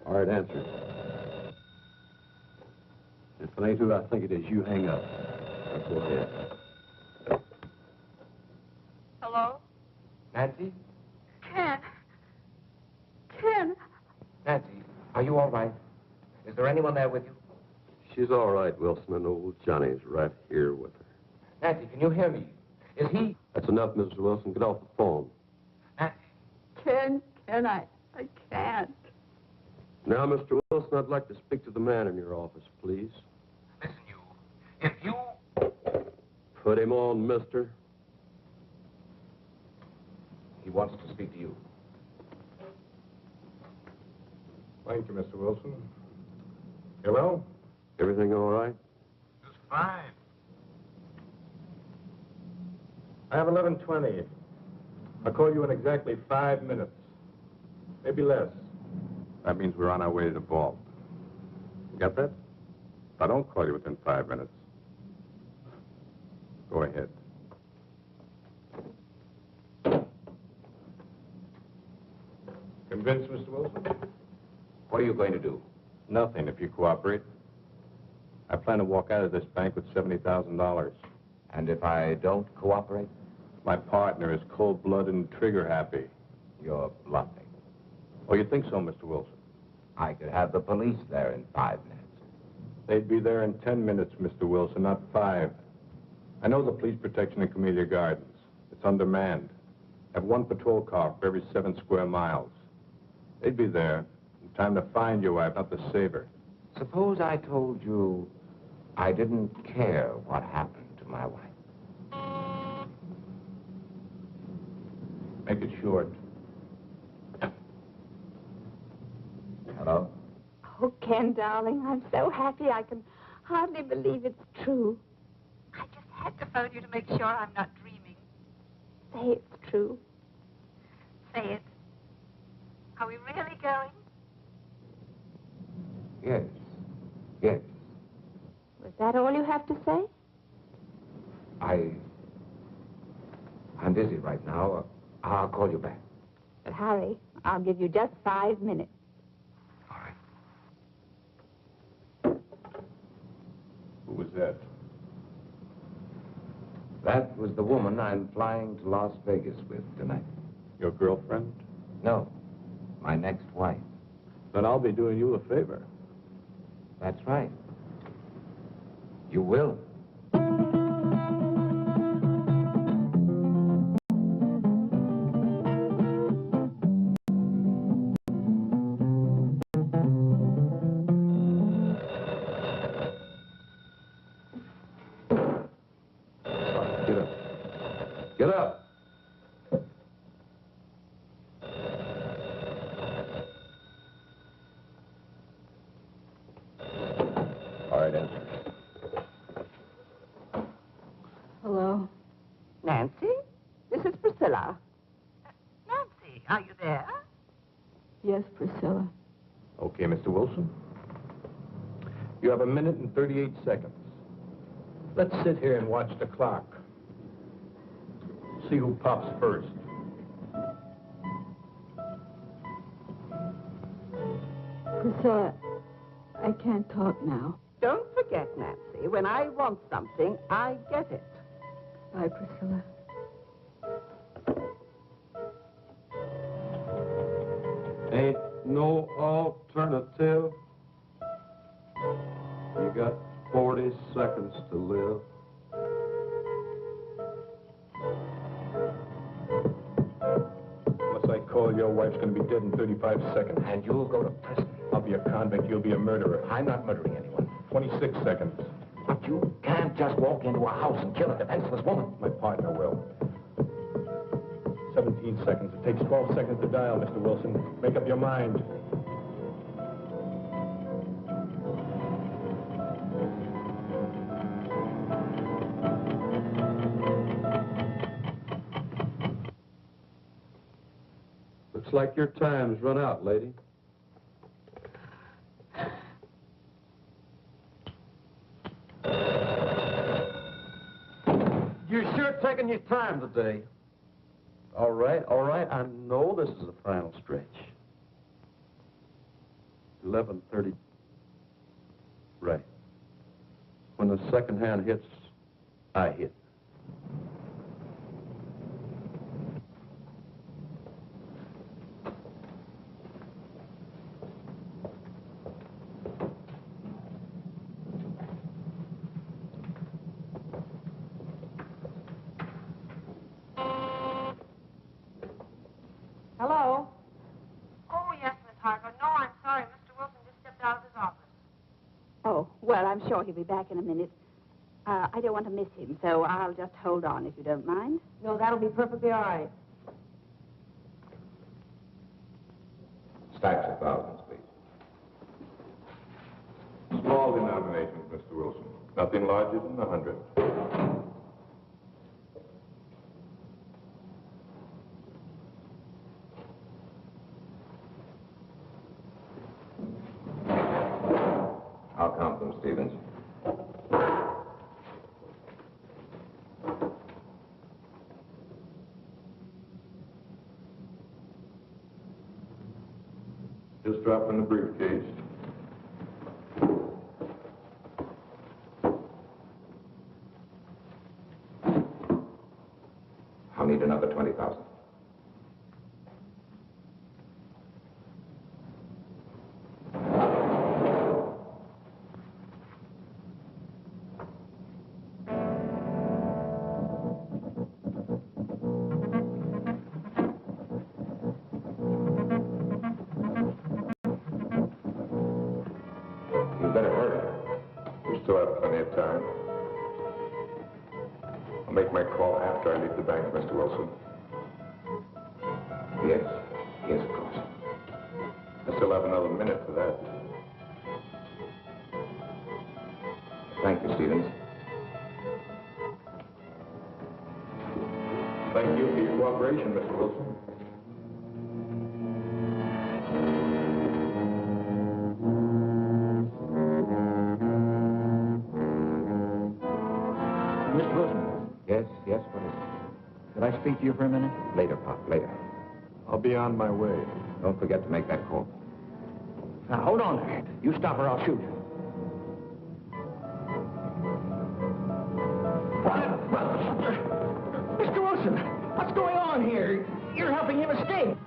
All right, answer. If it ain't who I think it is, you hang up. Now, go ahead. Hello? Nancy? Ken. Nancy, are you all right? Is there anyone there with you? She's all right, Wilson, and old Johnny's right here with her. Nancy, can you hear me? Is he? That's enough, Mrs. Wilson. Get off the phone. Nancy? Ken, I can't. Now, Mr. Wilson, I'd like to speak to the man in your office, please. Listen, you. If you... Put him on, mister. He wants to speak to you. Thank you, Mr. Wilson. Hello? Everything all right? Just fine. I have 11:20. I'll call you in exactly 5 minutes. Maybe less. That means we're on our way to the vault. You got that? If I don't call you within 5 minutes, go ahead. Convinced, Mr. Wilson? What are you going to do? Nothing, if you cooperate. I plan to walk out of this bank with $70,000. And if I don't cooperate? My partner is cold-blooded and trigger-happy. You're bluffing. Oh, you think so, Mr. Wilson? I could have the police there in 5 minutes. They'd be there in 10 minutes, Mr. Wilson, not 5. I know the police protection in Camellia Gardens. It's undermanned. Have one patrol car for every 7 square miles. They'd be there in time to find your wife, not to save her. Suppose I told you I didn't care what happened to my wife. Make it short. Hello? Oh, Ken, darling, I'm so happy I can hardly believe it's true. I just had to phone you to make sure I'm not dreaming. Say it's true. Say it. Are we really going? Yes. Yes. Was that all you have to say? I'm busy right now. I'll call you back. But hurry. I'll give you just 5 minutes. All right. Who was that? That was the woman I'm flying to Las Vegas with tonight. Your girlfriend? No, my next wife. Then I'll be doing you a favor. That's right. You will. Get up. Get up. All right, answer. Hello? Nancy? This is Priscilla. Nancy, are you there? Yes, Priscilla. Okay, Mr. Wilson. You have 1 minute and 38 seconds. Let's sit here and watch the clock. See who pops first. Priscilla, I can't talk now. Don't forget, Nancy, when I want something, I get it. Bye, Priscilla. Ain't no alternative. You got 40 seconds to live. Unless I call, your wife's going to be dead in 35 seconds. And you'll go to prison. I'll be a convict. You'll be a murderer. I'm not murdering anyone. 26 seconds. But you can't just walk into a house and kill a defenseless woman. My partner will. 17 seconds. It takes 12 seconds to dial, Mr. Wilson. Make up your mind. Looks like your time's run out, lady. You're sure taking your time today. All right. I know this is the final stretch. 11:30. Right. When the second hand hits, I hit. Hello? Oh, yes, Miss Harcourt. No, I'm sorry. Mr. Wilson just stepped out of his office. Oh, well, I'm sure he'll be back in a minute. I don't want to miss him, so I'll just hold on if you don't mind. No, that'll be perfectly all right. Stacks of thousands, please. Small denominations, Mr. Wilson. Nothing larger than 100. I'll count them, Stevens. Just drop in the briefcase. I'll need another 20,000. Still have plenty of time. I'll make my call after I leave the bank, Mr. Wilson. Yes, yes, of course. I still have another minute for that. Thank you, Stevens. Thank you for your cooperation, Mr. Wilson. Mr. Wilson. Yes, yes, what is it? Could I speak to you for a minute? Later, Pop, later. I'll be on my way. Don't forget to make that call. Now, hold on there. You stop or I'll shoot. Mr. Wilson, what's going on here? You're helping him escape.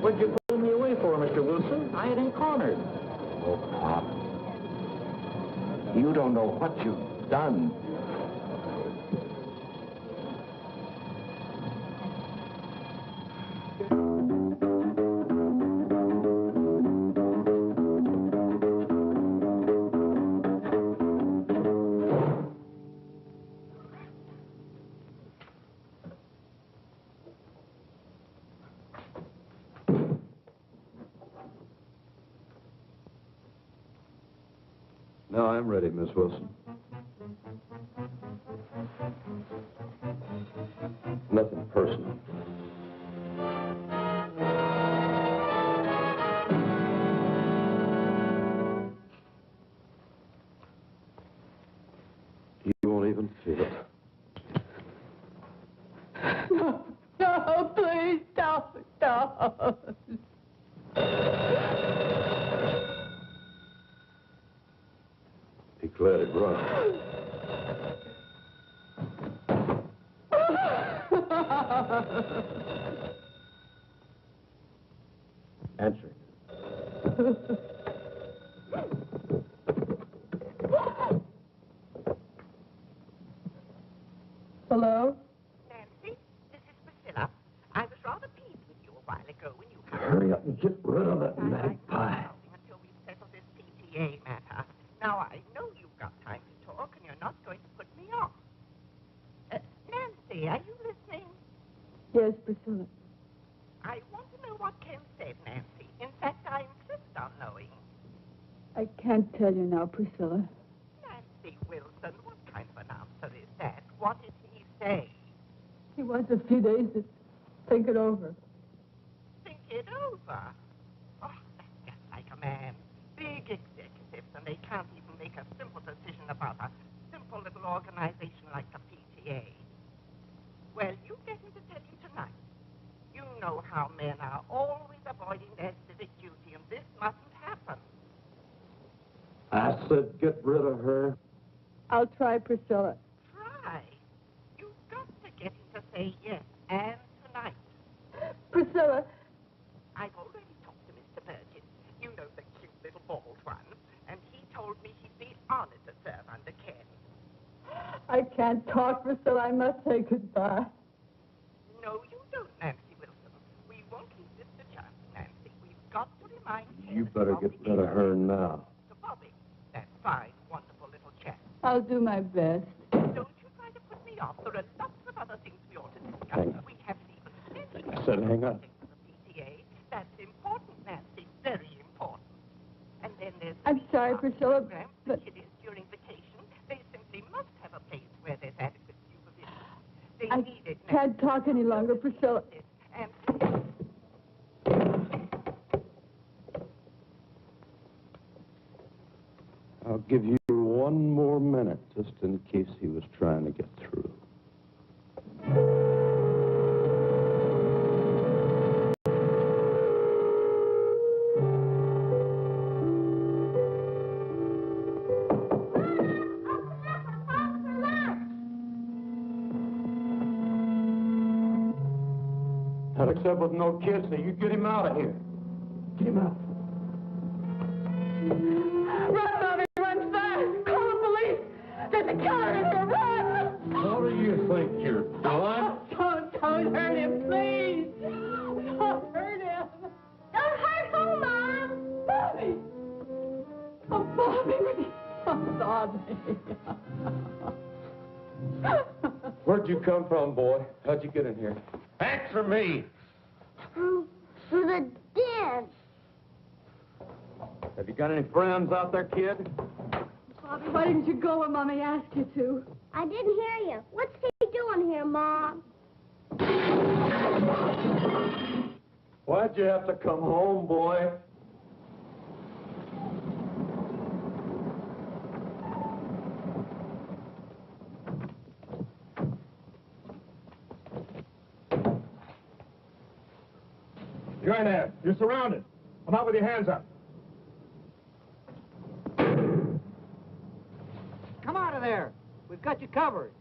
What'd you pull me away for, Mr. Wilson? I ain't cornered. Oh, Pop. You don't know what you've done. Now I'm ready, Miss Wilson. Nothing personal. You won't even feel it. No, no, please don't. Declared it wrong. Answer it. Hello? Nancy, this is Priscilla. I was rather pleased with you a while ago when you... Hurry up and get rid of that magpie. ...until we settle this PTA matter. Now, I know you've got time to talk, and you're not going to put me off. Nancy, are you listening? Yes, Priscilla. I want to know what Ken said, Nancy. In fact, I insist on knowing. I can't tell you now, Priscilla. Nancy Wilson, what kind of an answer is that? What did he say? He wants a few days to think it over. Think it over? Oh, that's just like a man. Big executives, and they can't even make a simple decision about a simple little organization like the PTA. Well, you get him to tell you tonight. You know how men are always avoiding their civic duty, and this mustn't happen. I said get rid of her. I'll try, Priscilla. Try. You've got to get him to say yes, and tonight. Priscilla. I've already talked to Mr. Burgess. You know, the cute little bald one. And he told me he'd be honored to serve under Ken. I can't talk, Priscilla. I must say goodbye. No, you don't, Nancy Wilson. We won't leave this to chance, Nancy. We've got to remind Ken... You better get rid of her now. ...to Bobby, that fine, wonderful little chap. I'll do my best. Don't you try to put me off. There are lots of other things we ought to discuss. Hang on. We haven't even finished. I said hang on. The PTA. That's important, Nancy. Very important. And then there's... I'm sorry, Priscilla, but... kiddies during vacation. They simply must have a place where there's adequate supervision. They need it. I can't talk any longer, Priscilla. And... I'll give you one more minute, just in case he was trying to get through. Not except with no kids, so you get him out of here. Get him out. Run, Bobby, run fast! Call the police! There's a killer in here, run! What do you think you're doing? Don't hurt him, please! Don't hurt him! Don't hurt who, Mom? Bobby! Oh, Bobby! Oh, Bobby! Where'd you come from, boy? How'd you get in here? Answer me. Through the den. Have you got any friends out there, kid? Bobby, why didn't you go when Mommy asked you to? I didn't hear you. What's he doing here, Mom? Why'd you have to come home, boy? You in there. You're surrounded. Come out with your hands up. Come out of there. We've got you covered.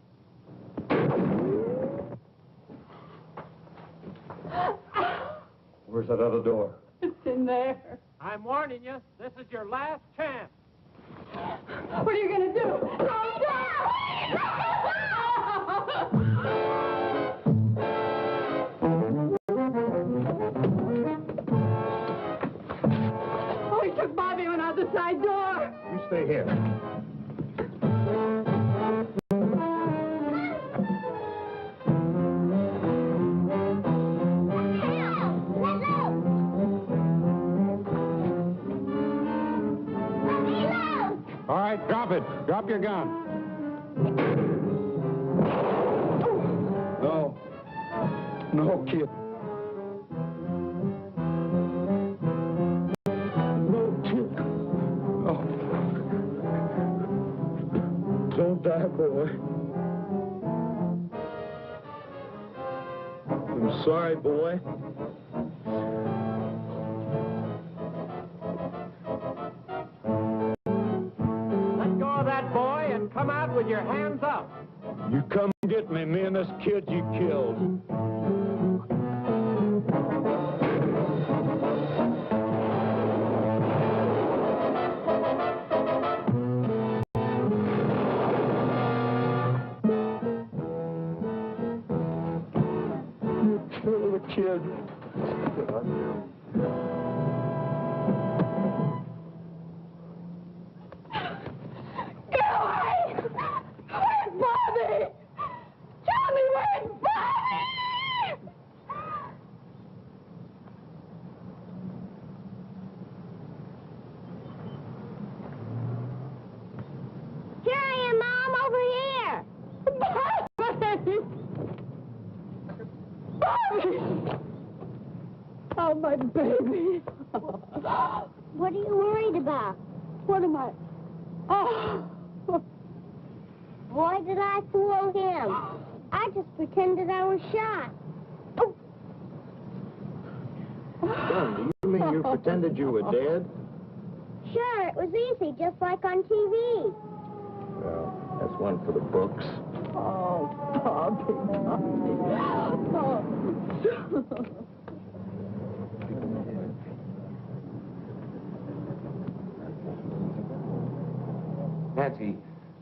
Where's that other door? It's in there. I'm warning you, this is your last chance. What are you going to do? Calm down! Oh, he took Bobby and went out the side door. You stay here. All right, drop it. Drop your gun. No. No, kid. No, kid. Oh. Don't die, boy. I'm sorry, boy. Let go of that boy and come out with your hands up. You come get me and this kid you killed. You killed the kid. Get away! Where's Bobby? Tell me where's Bobby! Here I am, Mom, over here. Bobby! Bobby! Oh, my baby. What are you worried about? What am I? Oh. Why did I fool him? I just pretended I was shot. Son, do you mean you pretended you were dead? Sure, it was easy, just like on TV. Well, that's one for the books. Oh, Bobby, Bobby. Oh.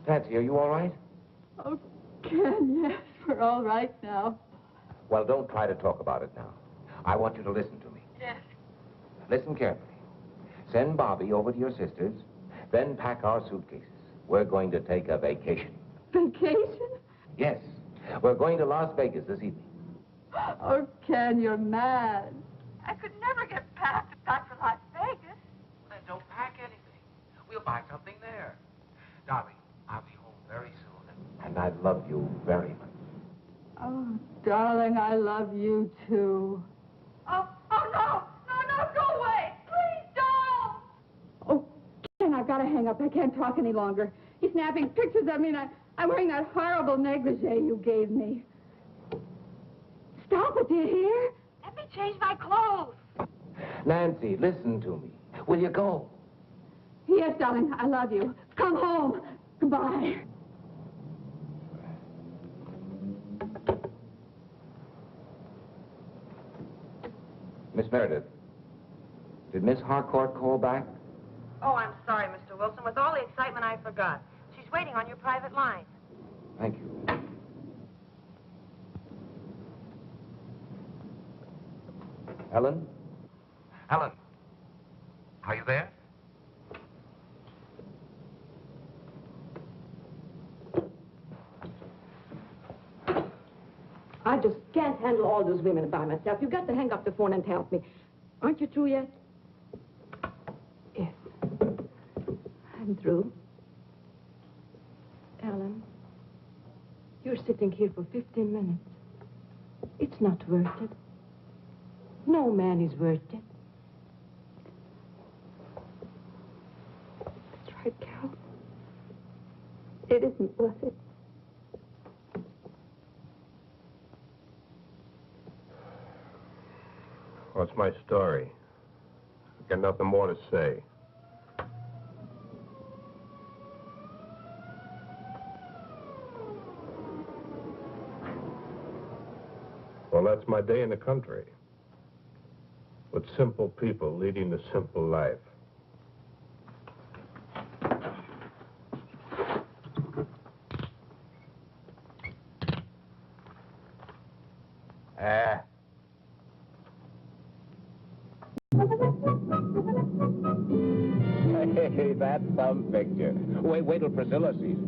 Nancy, are you all right? Oh, Ken, yes, we're all right now. Well, don't try to talk about it now. I want you to listen to me. Yes. Listen carefully. Send Bobby over to your sister's, then pack our suitcases. We're going to take a vacation. Vacation? Yes, we're going to Las Vegas this evening. Oh, Ken, you're mad. I could never get back for Las Vegas. Well, then don't pack anything. We'll buy something there. Darling, I'll be home very soon. And I love you very much. Oh, darling, I love you, too. Oh, no, go away. Please don't. Oh, Ken, I've got to hang up. I can't talk any longer. He's snapping pictures of me, and I'm wearing that horrible negligee you gave me. Stop it, do you hear? Let me change my clothes. Nancy, listen to me. Will you go? Yes, darling, I love you. Come home. Goodbye. Miss Meredith, did Miss Harcourt call back? Oh, I'm sorry, Mr. Wilson. With all the excitement, I forgot. She's waiting on your private line. Thank you. Helen? Helen, are you there? I just can't handle all those women by myself. You've got to hang up the phone and help me. Aren't you through yet? Yes. I'm through. Ellen, you're sitting here for 15 minutes. It's not worth it. No man is worth it. That's right, Carol. It isn't worth it. What's my story? I've got nothing more to say. Well, that's my day in the country. With simple people leading a simple life. Hey, that's some picture. Wait till Priscilla sees it.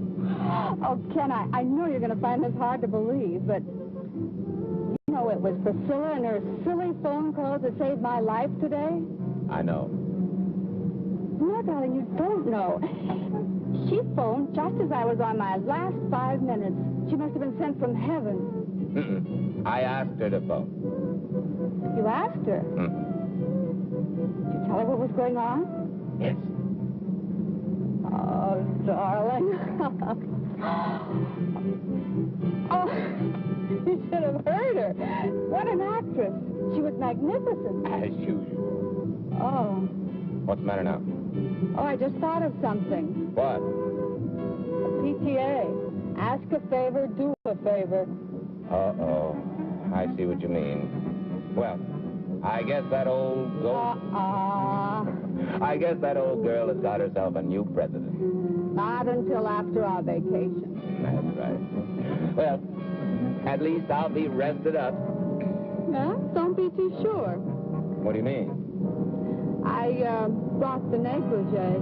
Oh, Ken, I know you're going to find this hard to believe, but you know it was Priscilla and her silly phone calls that saved my life today? I know. No, darling, you don't know. She phoned just as I was on my last 5 minutes. She must have been sent from heaven. Mm-mm. I asked her to phone. You asked her? Did you tell her what was going on? Yes. Oh, darling. Oh, you should have heard her. What an actress. She was magnificent. As usual. Oh. What's the matter now? Oh, I just thought of something. What? PTA. Ask a favor, do a favor. Uh-oh. I see what you mean. Well, I guess that old I guess that old girl has got herself a new president. Not until after our vacation. That's right. Well, at least I'll be rested up. Well, don't be too sure. What do you mean? I brought the negligee.